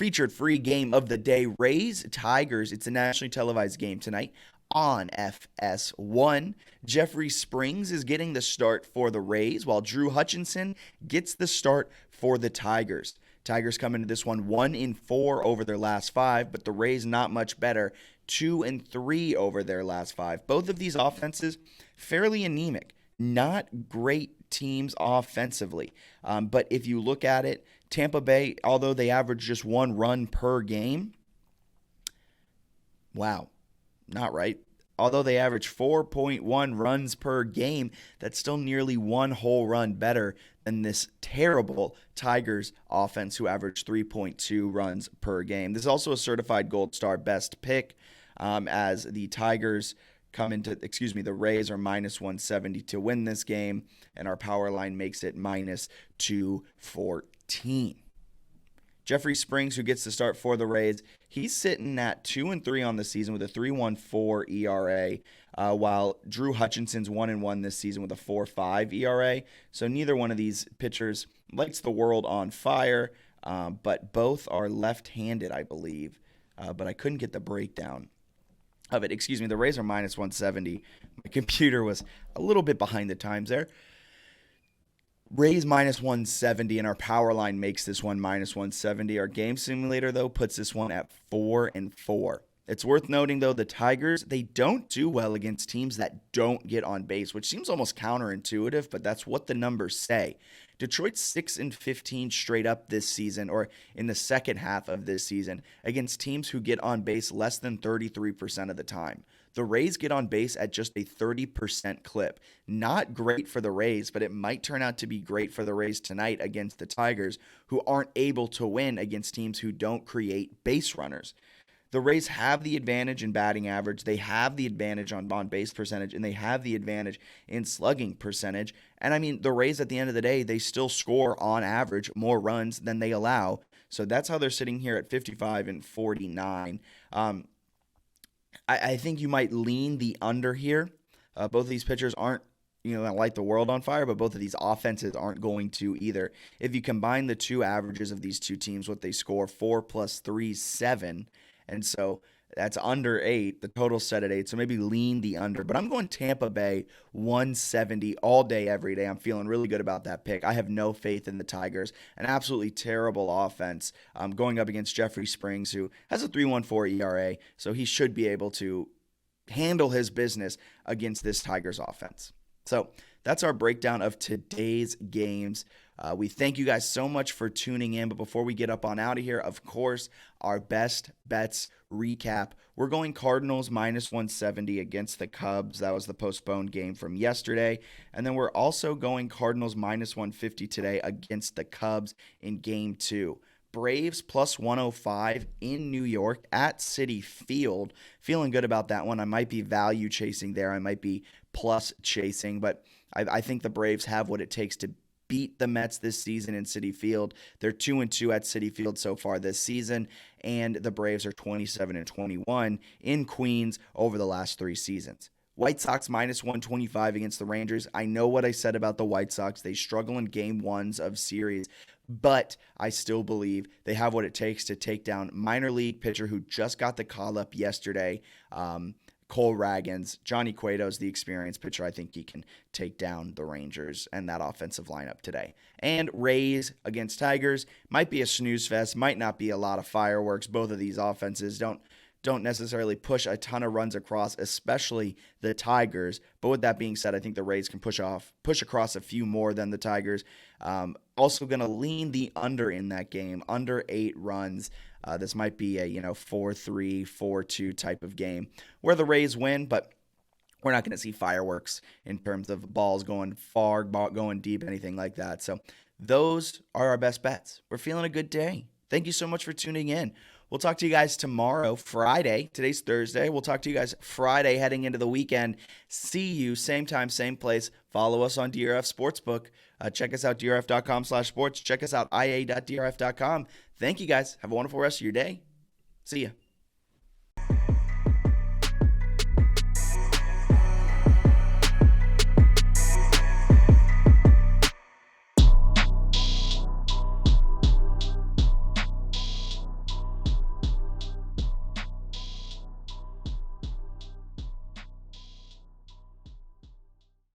featured free game of the day, Rays Tigers. It's a nationally televised game tonight on FS1. Jeffrey Springs is getting the start for the Rays, while Drew Hutchinson gets the start for the Tigers. Tigers come into this one 1-4 over their last 5, but the Rays not much better, 2-3 over their last 5. Both of these offenses fairly anemic, not great teams offensively. But if you look at it, Tampa Bay, although they average just 1 run per game, wow, not right. Although they average 4.1 runs per game, that's still nearly 1 whole run better than this terrible Tigers offense who average 3.2 runs per game. This is also a certified Gold Star best pick, as the Tigers the Rays are minus 170 to win this game, and our power line makes it minus 214. Jeffrey Springs, who gets to start for the Rays, he's sitting at 2-3 on the season with a 3.14 ERA, while Drew Hutchinson's 1-1 this season with a 4.5 ERA. So neither one of these pitchers lights the world on fire, but both are left-handed, I believe. But I couldn't get the breakdown of it. The Rays are minus 170. My computer was a little bit behind the times there. Rays minus 170, and our power line makes this one minus 170. Our game simulator, though, puts this one at 4-4. It's worth noting, though, the Tigers, they don't do well against teams that don't get on base, which seems almost counterintuitive, but that's what the numbers say. Detroit's 6-15 straight up this season, or in the second half of this season, against teams who get on base less than 33% of the time. The Rays get on base at just a 30% clip. Not great for the Rays, but it might turn out to be great for the Rays tonight against the Tigers, who aren't able to win against teams who don't create base runners. The Rays have the advantage in batting average, they have the advantage on base percentage, and they have the advantage in slugging percentage. And I mean, the Rays at the end of the day, they still score on average more runs than they allow. So that's how they're sitting here at 55-49. I think you might lean the under here. Both of these pitchers aren't going to light the world on fire, but both of these offenses aren't going to either. If you combine the two averages of these two teams, what they score, 4 + 3 = 7. And so that's under 8. The total's set at 8, so maybe lean the under. But I'm going Tampa Bay 170 all day, every day. I'm feeling really good about that pick. I have no faith in the Tigers. An absolutely terrible offense going up against Jeffrey Springs, who has a 3.14 ERA, so he should be able to handle his business against this Tigers offense. So that's our breakdown of today's games. We thank you guys so much for tuning in. But before we get up on out of here, of course, our best bets recap. We're going Cardinals minus 170 against the Cubs. That was the postponed game from yesterday. And then we're also going Cardinals minus 150 today against the Cubs in game 2. Braves plus 105 in New York at Citi Field. Feeling good about that one. I might be value chasing there. I might be plus chasing, but I think the Braves have what it takes to beat the Mets this season in Citi Field. They're 2-2 at Citi Field so far this season, and the Braves are 27-21 in Queens over the last 3 seasons. White Sox minus 125 against the Rangers. I know what I said about the White Sox. They struggle in game 1s of series, but I still believe they have what it takes to take down minor league pitcher who just got the call up yesterday, Cole Ragans. Johnny Cueto's the experienced pitcher. I think he can take down the Rangers and that offensive lineup today. And Rays against Tigers might be a snooze fest, might not be a lot of fireworks. Both of these offenses don't necessarily push a ton of runs across, especially the Tigers. But with that being said, I think the Rays can push across a few more than the Tigers. Also going to lean the under in that game, under 8 runs. This might be a 4-3, 4-2 type of game where the Rays win, but we're not going to see fireworks in terms of balls going far, going deep, anything like that. So those are our best bets. We're feeling a good day. Thank you so much for tuning in. We'll talk to you guys tomorrow, Friday. Today's Thursday. We'll talk to you guys Friday heading into the weekend. See you same time, same place. Follow us on DRF Sportsbook. Check us out, drf.com/sports. Check us out, ia.drf.com. Thank you guys. Have a wonderful rest of your day. See ya.